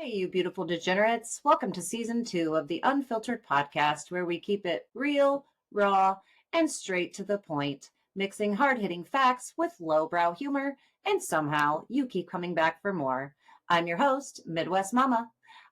Hey, you beautiful degenerates. Welcome to season 2 of the Unfiltered Podcast, where we keep it real, raw, and straight to the point, mixing hard-hitting facts with lowbrow humor, and somehow you keep coming back for more. I'm your host, Midwest Mama.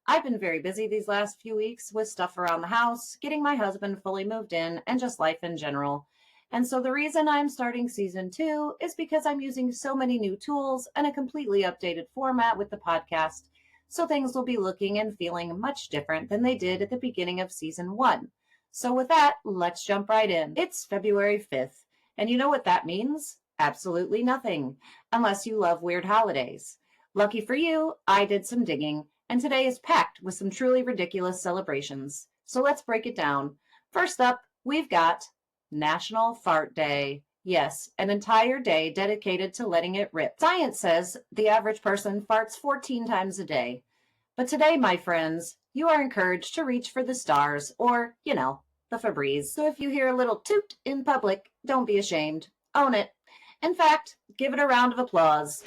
I've been very busy these last few weeks with stuff around the house, getting my husband fully moved in, and just life in general. And so the reason I'm starting season 2 is because I'm using so many new tools and a completely updated format with the podcast, so things will be looking and feeling much different than they did at the beginning of season 1. So with that, let's jump right in. It's February 5th, and you know what that means? Absolutely nothing, unless you love weird holidays. Lucky for you, I did some digging, and today is packed with some truly ridiculous celebrations. So let's break it down. First up, we've got National Fart Day. Yes, an entire day dedicated to letting it rip. Science says the average person farts 14 times a day. But today, my friends, you are encouraged to reach for the stars or, the Febreze. So if you hear a little toot in public, don't be ashamed. Own it. In fact, give it a round of applause.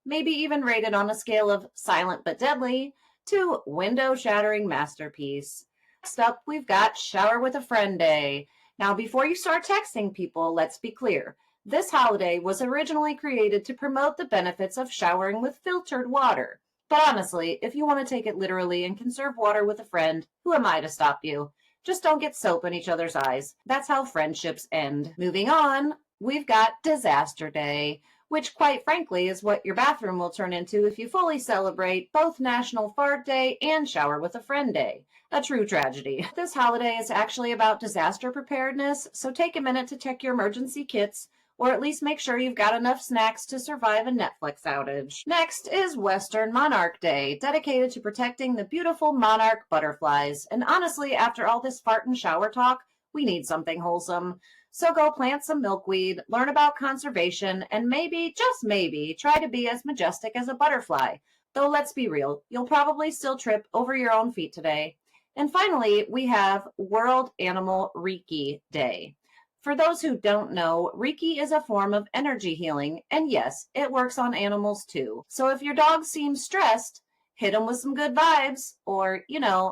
Maybe even rate it on a scale of silent but deadly to window-shattering masterpiece. Next up, we've got Shower with a Friend Day. Now, before you start texting people, let's be clear. This holiday was originally created to promote the benefits of showering with filtered water. But honestly, if you want to take it literally and conserve water with a friend, who am I to stop you? Just don't get soap in each other's eyes. That's how friendships end. Moving on, we've got Disaster Day, which quite frankly is what your bathroom will turn into if you fully celebrate both National Fart Day and Shower with a Friend Day. A true tragedy. This holiday is actually about disaster preparedness, so take a minute to check your emergency kits, or at least make sure you've got enough snacks to survive a Netflix outage. Next is Western Monarch Day, dedicated to protecting the beautiful monarch butterflies. And honestly, after all this fart and shower talk, we need something wholesome. So go plant some milkweed, learn about conservation, and maybe, just maybe, try to be as majestic as a butterfly. Though let's be real, you'll probably still trip over your own feet today. And finally, we have World Animal Reiki Day. For those who don't know, Reiki is a form of energy healing, and yes, it works on animals too. So if your dog seems stressed, hit them with some good vibes, or,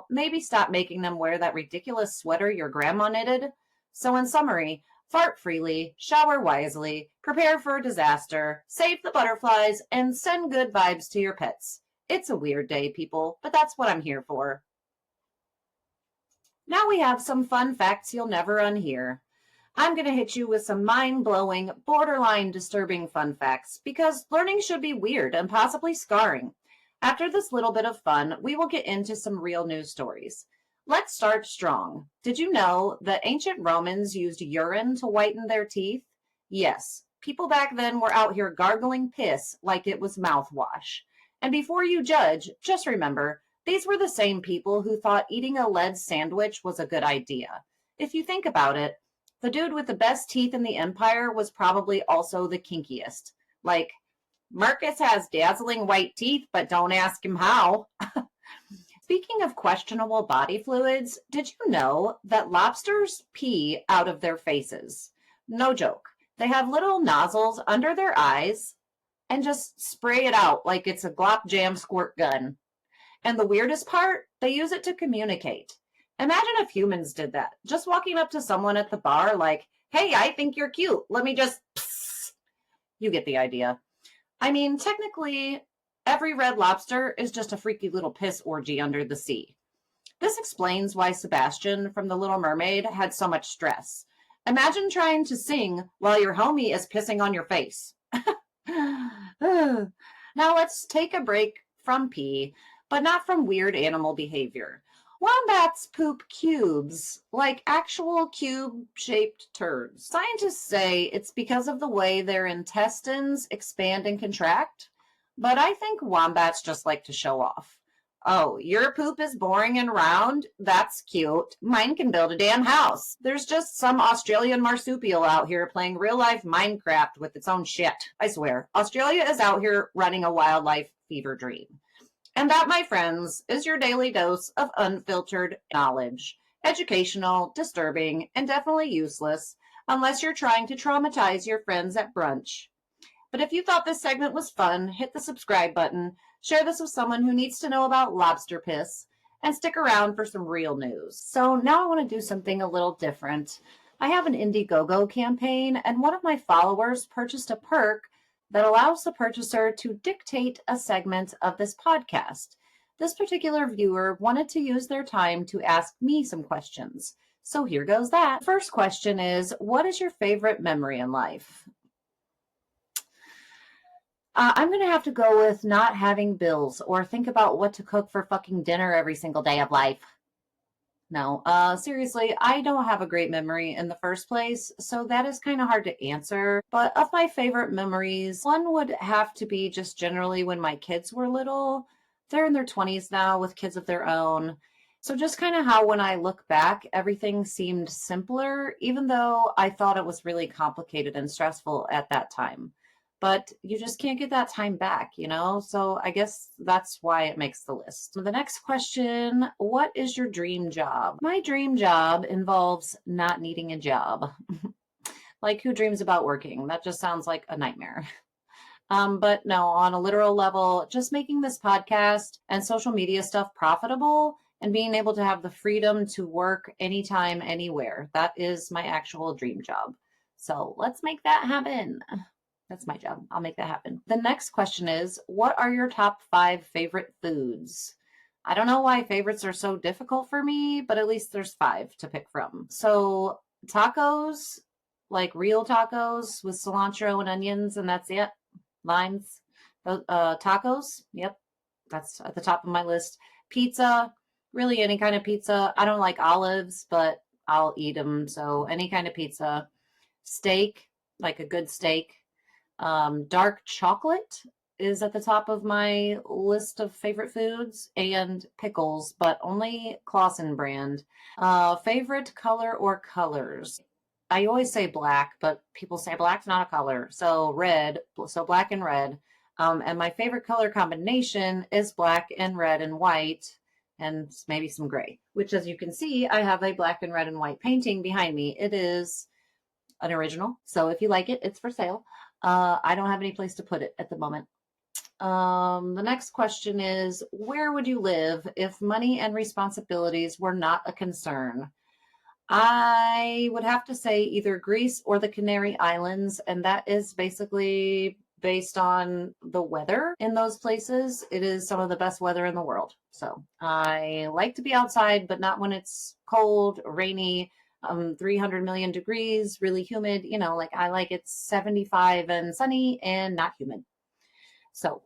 maybe stop making them wear that ridiculous sweater your grandma knitted. So in summary, fart freely, shower wisely, prepare for a disaster, save the butterflies, and send good vibes to your pets. It's a weird day, people, but that's what I'm here for. Now we have some fun facts you'll never unhear. I'm going to hit you with some mind-blowing, borderline disturbing fun facts, because learning should be weird and possibly scarring. After this little bit of fun, we will get into some real news stories. Let's start strong. Did you know that ancient Romans used urine to whiten their teeth? Yes, people back then were out here gargling piss like it was mouthwash. And before you judge, just remember, these were the same people who thought eating a lead sandwich was a good idea. If you think about it, the dude with the best teeth in the empire was probably also the kinkiest. Like, Marcus has dazzling white teeth, but don't ask him how. Speaking of questionable body fluids, did you know that lobsters pee out of their faces? No joke. They have little nozzles under their eyes and just spray it out like it's a Glock Jam squirt gun. And the weirdest part, they use it to communicate. Imagine if humans did that. Just walking up to someone at the bar like, hey, I think you're cute. Let me just psst. You get the idea. I mean, technically, every red lobster is just a freaky little piss orgy under the sea. This explains why Sebastian from The Little Mermaid had so much stress. Imagine trying to sing while your homie is pissing on your face. Now let's take a break from pee, but not from weird animal behavior. Wombats poop cubes, like actual cube-shaped turds. Scientists say it's because of the way their intestines expand and contract, but I think wombats just like to show off. Oh, your poop is boring and round? That's cute. Mine can build a damn house. There's just some Australian marsupial out here playing real-life Minecraft with its own shit. I swear, Australia is out here running a wildlife fever dream. And that, my friends, is your daily dose of unfiltered knowledge. Educational, disturbing, and definitely useless, unless you're trying to traumatize your friends at brunch. But if you thought this segment was fun, hit the subscribe button, Share this with someone who needs to know about lobster piss, and stick around for some real news. So now I want to do something a little different. I have an Indiegogo campaign, and one of my followers purchased a perk that allows the purchaser to dictate a segment of this podcast. This particular viewer wanted to use their time to ask me some questions. So here goes that. First question is, what is your favorite memory in life? I'm going to have to go with not having bills or think about what to cook for fucking dinner every single day of life. No, seriously, I don't have a great memory in the first place, so that is kind of hard to answer. But of my favorite memories, one would have to be just generally when my kids were little. They're in their 20s now with kids of their own. So just kind of how when I look back, everything seemed simpler, even though I thought it was really complicated and stressful at that time. But you just can't get that time back, you know? So I guess that's why it makes the list. The next question, what is your dream job? My dream job involves not needing a job. Like, who dreams about working? That just sounds like a nightmare. But no, on a literal level, just making this podcast and social media stuff profitable and being able to have the freedom to work anytime, anywhere. That is my actual dream job. So let's make that happen. That's my job. I'll make that happen. The next question is, what are your top 5 favorite foods? I don't know why favorites are so difficult for me, but at least there's 5 to pick from. So tacos, like real tacos with cilantro and onions, and that's it. Limes. Tacos, yep. That's at the top of my list. Pizza, really any kind of pizza. I don't like olives, but I'll eat them. So any kind of pizza. Steak, like a good steak. Dark chocolate is at the top of my list of favorite foods, and pickles, but only Clausen brand. Favorite color or colors? I always say black, but people say black's not a color. So red, so black and red. And my favorite color combination is black and red and white, and maybe some gray, which, as you can see, I have a black and red and white painting behind me. It is an original. So if you like it, it's for sale. I don't have any place to put it at the moment. The next question is, where would you live if money and responsibilities were not a concern? I would have to say either Greece or the Canary Islands, and that is basically based on the weather in those places. It is some of the best weather in the world. So I like to be outside, but not when it's cold, rainy, 300 million degrees, really humid. You know, like I like it 75 and sunny and not humid. So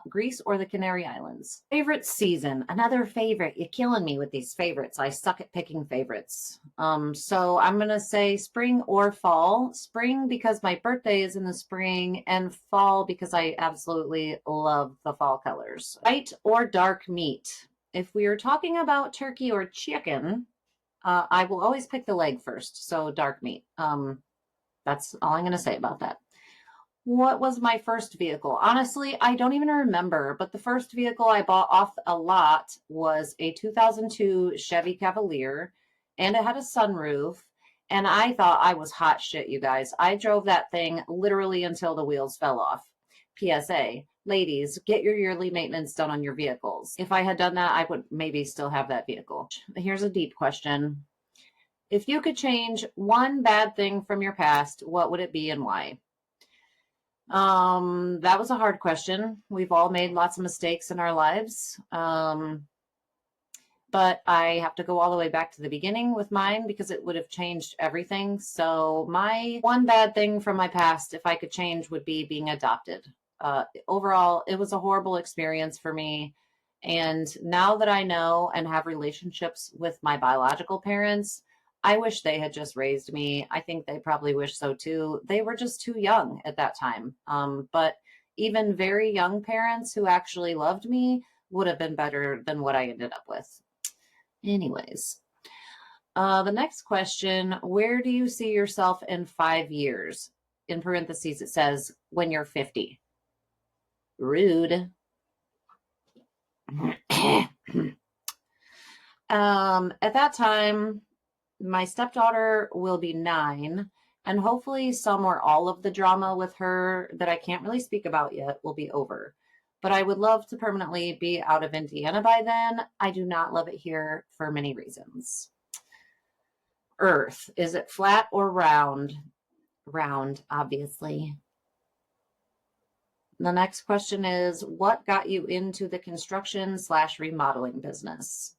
Greece or the Canary Islands. Favorite season, another favorite. You're killing me with these favorites. I suck at picking favorites. So I'm going to say spring or fall. Spring because my birthday is in the spring, and fall because I absolutely love the fall colors. Light or dark meat. If we are talking about turkey or chicken, I will always pick the leg first. So dark meat. That's all I'm going to say about that. What was my first vehicle? Honestly, I don't even remember, but the first vehicle I bought off a lot was a 2002 Chevy Cavalier, and it had a sunroof, and I thought I was hot shit, you guys. I drove that thing literally until the wheels fell off. PSA, ladies, get your yearly maintenance done on your vehicles. If I had done that, I would maybe still have that vehicle. Here's a deep question. If you could change one bad thing from your past, what would it be and why? That was a hard question. We've all made lots of mistakes in our lives. But I have to go all the way back to the beginning with mine because it would have changed everything. So my one bad thing from my past, if I could change, would be being adopted. Overall, it was a horrible experience for me. And now that I know and have relationships with my biological parents, I wish they had just raised me. I think they probably wish so too. They were just too young at that time. But even very young parents who actually loved me would have been better than what I ended up with. Anyways, the next question, where do you see yourself in 5 years? In parentheses, it says, when you're 50. Rude. At that time, my stepdaughter will be 9, and hopefully some or all of the drama with her that I can't really speak about yet will be over. but I would love to permanently be out of Indiana by then. I do not love it here for many reasons. Earth, is it flat or round? Round, obviously. The next question is, what got you into the construction/remodeling business?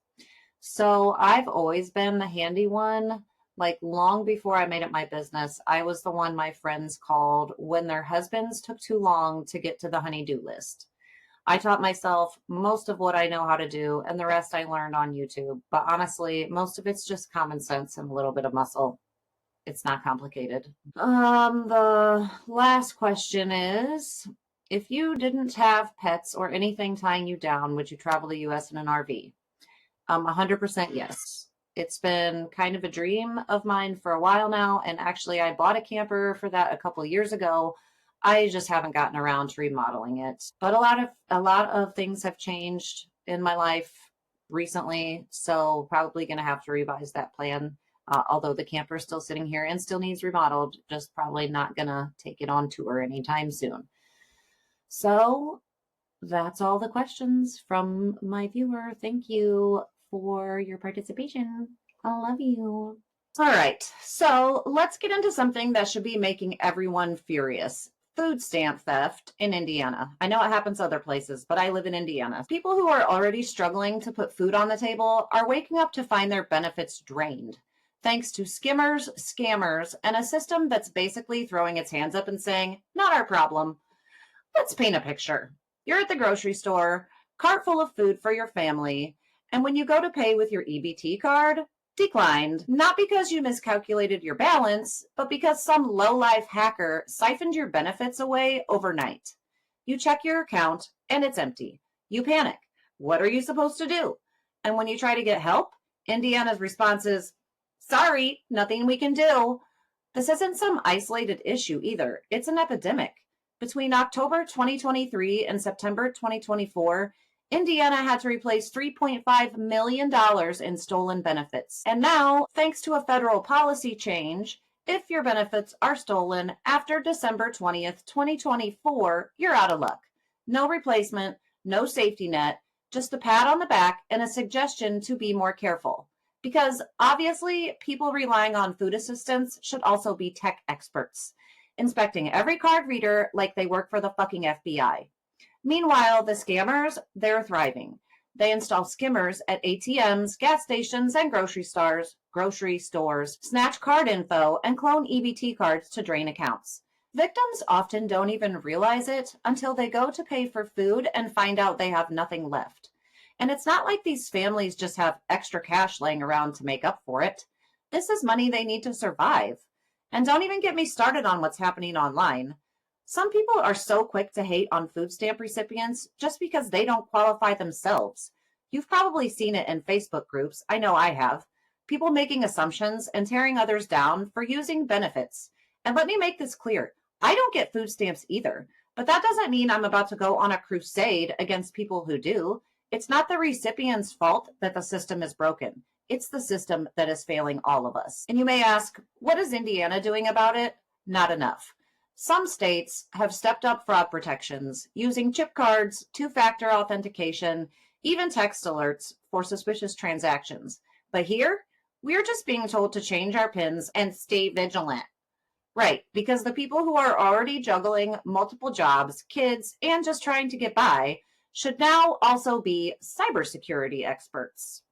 So I've always been the handy one. Like long before I made it my business, I was the one my friends called when their husbands took too long to get to the honey-do list. I taught myself most of what I know how to do, and the rest I learned on YouTube. But honestly, most of it's just common sense and a little bit of muscle. It's not complicated. The last question is, if you didn't have pets or anything tying you down, would you travel the US in an RV? 100% yes. It's been kind of a dream of mine for a while now, and actually I bought a camper for that a couple years ago. I just haven't gotten around to remodeling it. But a lot of things have changed in my life recently, so probably going to have to revise that plan. Although the camper is still sitting here and still needs remodeled, just probably not going to take it on tour anytime soon. So that's all the questions from my viewer. Thank you for your participation. I love you. All right, so let's get into something that should be making everyone furious. Food stamp theft in Indiana. I know it happens other places, but I live in Indiana. People who are already struggling to put food on the table are waking up to find their benefits drained, thanks to skimmers, scammers, and a system that's basically throwing its hands up and saying, not our problem. Let's paint a picture. You're at the grocery store, cart full of food for your family, and when you go to pay with your EBT card, declined. Not because you miscalculated your balance, but because some low-life hacker siphoned your benefits away overnight. You check your account and it's empty. You panic. What are you supposed to do? And when you try to get help, Indiana's response is, sorry, nothing we can do. This isn't some isolated issue either. It's an epidemic. Between October 2023 and September 2024, Indiana had to replace $3.5 million in stolen benefits. And now, thanks to a federal policy change, if your benefits are stolen after December 20th, 2024, you're out of luck. No replacement, no safety net, just a pat on the back and a suggestion to be more careful. Because obviously, people relying on food assistance should also be tech experts, inspecting every card reader like they work for the fucking FBI. Meanwhile, the scammers, they're thriving. They install skimmers at ATMs, gas stations, and grocery stores, snatch card info, and clone EBT cards to drain accounts. Victims often don't even realize it until they go to pay for food and find out they have nothing left. And it's not like these families just have extra cash laying around to make up for it. This is money they need to survive. And don't even get me started on what's happening online. Some people are so quick to hate on food stamp recipients just because they don't qualify themselves. You've probably seen it in Facebook groups. I know I have. People making assumptions and tearing others down for using benefits. And let me make this clear. I don't get food stamps either, but that doesn't mean I'm about to go on a crusade against people who do. It's not the recipient's fault that the system is broken. It's the system that is failing all of us. And you may ask, what is Indiana doing about it? Not enough. Some states have stepped up fraud protections, using chip cards, two-factor authentication, even text alerts for suspicious transactions. But here, we're just being told to change our PINs and stay vigilant. Right, because the people who are already juggling multiple jobs, kids, and just trying to get by should now also be cybersecurity experts.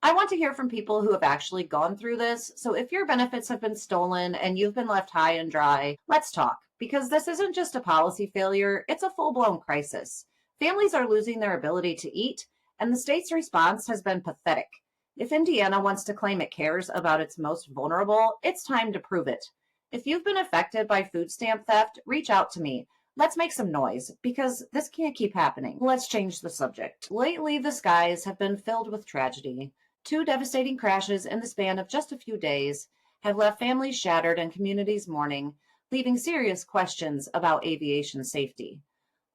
I want to hear from people who have actually gone through this. So if your benefits have been stolen and you've been left high and dry, let's talk, because this isn't just a policy failure, it's a full-blown crisis. Families are losing their ability to eat, and the state's response has been pathetic. If Indiana wants to claim it cares about its most vulnerable, it's time to prove it. If you've been affected by food stamp theft, reach out to me. Let's make some noise, because this can't keep happening. Let's change the subject. Lately, the skies have been filled with tragedy. 2 devastating crashes in the span of just a few days have left families shattered and communities mourning, leaving serious questions about aviation safety.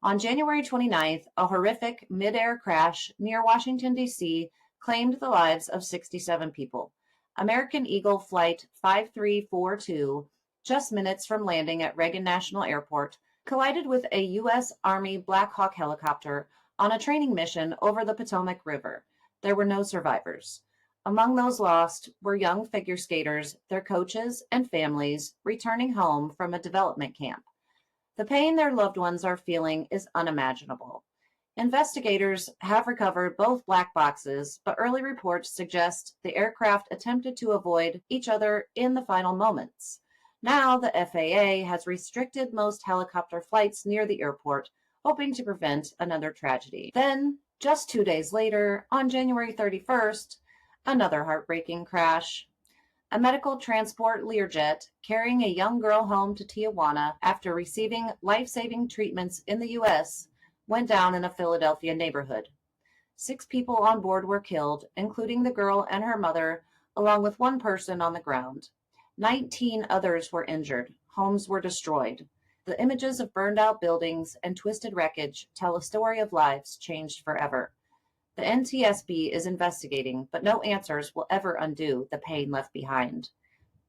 On January 29th, a horrific mid-air crash near Washington, D.C. claimed the lives of 67 people. American Eagle Flight 5342, just minutes from landing at Reagan National Airport, collided with a U.S. Army Black Hawk helicopter on a training mission over the Potomac River. There were no survivors. Among those lost were young figure skaters, their coaches, and families returning home from a development camp. The pain their loved ones are feeling is unimaginable. Investigators have recovered both black boxes, but early reports suggest the aircraft attempted to avoid each other in the final moments. Now, the FAA has restricted most helicopter flights near the airport, hoping to prevent another tragedy. Then, just 2 days later, on January 31st, another heartbreaking crash. A medical transport Learjet carrying a young girl home to Tijuana after receiving life-saving treatments in the U.S. went down in a Philadelphia neighborhood. 6 people on board were killed, including the girl and her mother, along with one person on the ground. 19 others were injured. Homes were destroyed. The images of burned-out buildings and twisted wreckage tell a story of lives changed forever. The NTSB is investigating, but no answers will ever undo the pain left behind.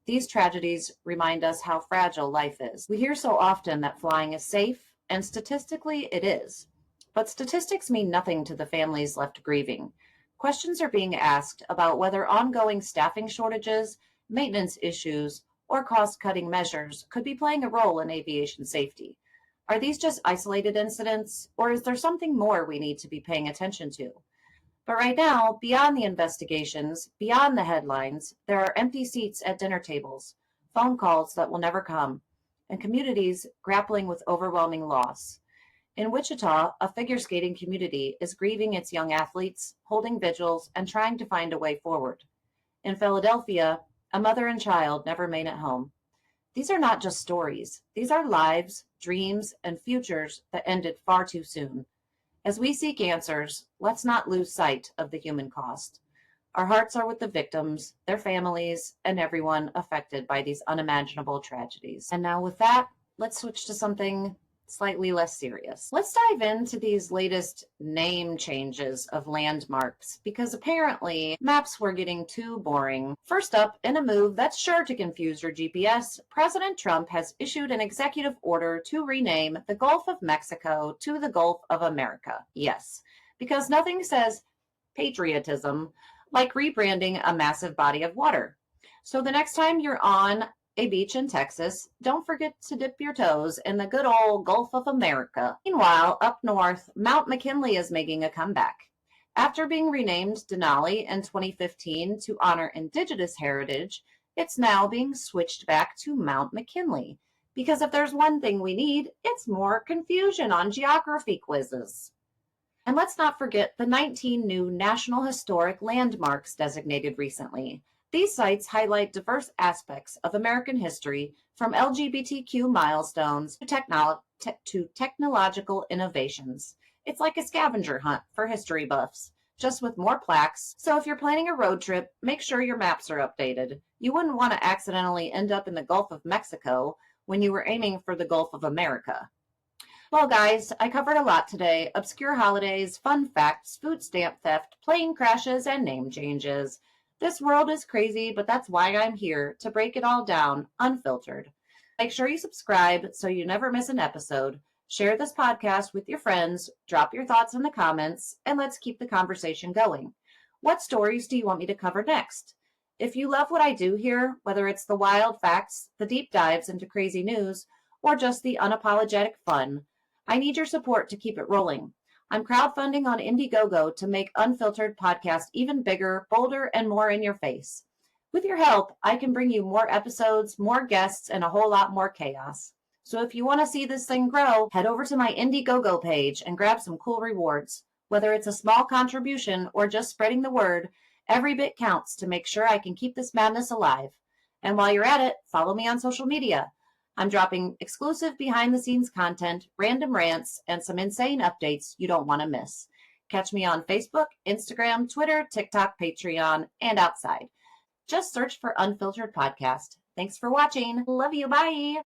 These tragedies remind us how fragile life is. We hear so often that flying is safe, and statistically it is. But statistics mean nothing to the families left grieving. Questions are being asked about whether ongoing staffing shortages, maintenance issues, or cost-cutting measures could be playing a role in aviation safety. Are these just isolated incidents, or is there something more we need to be paying attention to? But right now, beyond the investigations, beyond the headlines, there are empty seats at dinner tables, phone calls that will never come, and communities grappling with overwhelming loss. In Wichita, a figure skating community is grieving its young athletes, holding vigils, and trying to find a way forward. In Philadelphia, a mother and child never made it home. These are not just stories. These are lives, dreams, and futures that ended far too soon. As we seek answers, let's not lose sight of the human cost. Our hearts are with the victims, their families, and everyone affected by these unimaginable tragedies. And now with that, let's switch to something slightly less serious. Let's dive into these latest name changes of landmarks, because apparently maps were getting too boring. First up, in a move that's sure to confuse your GPS, President Trump has issued an executive order to rename the Gulf of Mexico to the Gulf of America. Yes, because nothing says patriotism like rebranding a massive body of water. So the next time you're on a beach in Texas, don't forget to dip your toes in the good old Gulf of America. Meanwhile, up north, Mount McKinley is making a comeback. After being renamed Denali in 2015 to honor Indigenous heritage, it's now being switched back to Mount McKinley. Because if there's one thing we need, it's more confusion on geography quizzes. And let's not forget the 19 new National Historic Landmarks designated recently. These sites highlight diverse aspects of American history, from LGBTQ milestones to technological innovations. It's like a scavenger hunt for history buffs, just with more plaques. So if you're planning a road trip, make sure your maps are updated. You wouldn't want to accidentally end up in the Gulf of Mexico when you were aiming for the Gulf of America. Well, guys, I covered a lot today. Obscure holidays, fun facts, food stamp theft, plane crashes, and name changes. This world is crazy, but that's why I'm here, to break it all down, unfiltered. Make sure you subscribe so you never miss an episode. Share this podcast with your friends, drop your thoughts in the comments, and let's keep the conversation going. What stories do you want me to cover next? If you love what I do here, whether it's the wild facts, the deep dives into crazy news, or just the unapologetic fun, I need your support to keep it rolling. I'm crowdfunding on Indiegogo to make Unfiltered Podcast even bigger, bolder, and more in your face. With your help, I can bring you more episodes, more guests, and a whole lot more chaos. So if you want to see this thing grow, head over to my Indiegogo page and grab some cool rewards. Whether it's a small contribution or just spreading the word, every bit counts to make sure I can keep this madness alive. And while you're at it, follow me on social media. I'm dropping exclusive behind-the-scenes content, random rants, and some insane updates you don't want to miss. Catch me on Facebook, Instagram, Twitter, TikTok, Patreon, and outside. Just search for Unfiltered Podcast. Thanks for watching. Love you. Bye.